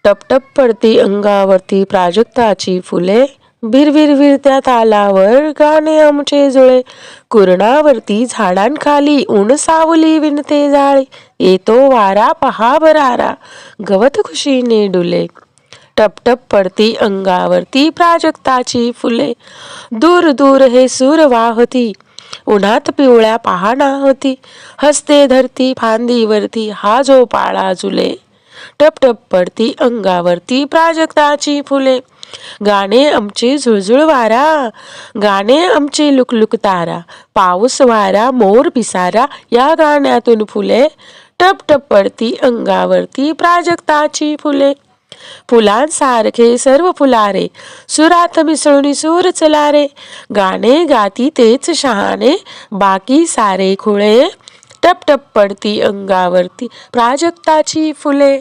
टपटप पडती अंगावरती प्राजक्ताची फुले, भिरभिरभिरत्या तालावर गाणे आमचे जुळे. कुरणावरती झाडांखाली ऊन सावली विणते जाळे, येतो वारा पहा बरारा गवत खुशीने डुले. टपटप पडती अंगावरती प्राजक्ताची फुले, दूर दूर हे सूर वाहती, उन्हात पिवळ्या पहाना होती. हसते धरती फांदीवरती हा जो पाळा झुले. टपटप पडती अंगावरती प्राजक्ताची फुले, गाणे आमचे झुळझुळ वारा, गाणे आमचे लुकलुक तारा, पाऊस वारा मोर पिसारा या गाण्यातून फुले. टपटप पडती अंगावरती प्राजक्ताची फुले, फुलांसारखे सर्व फुलारे, सुरात मिसळून सूर चलारे, गाणे गाती तेच शहाणे, बाकी सारे खुळे. टपटप पडती अंगावरती प्राजक्ताची फुले.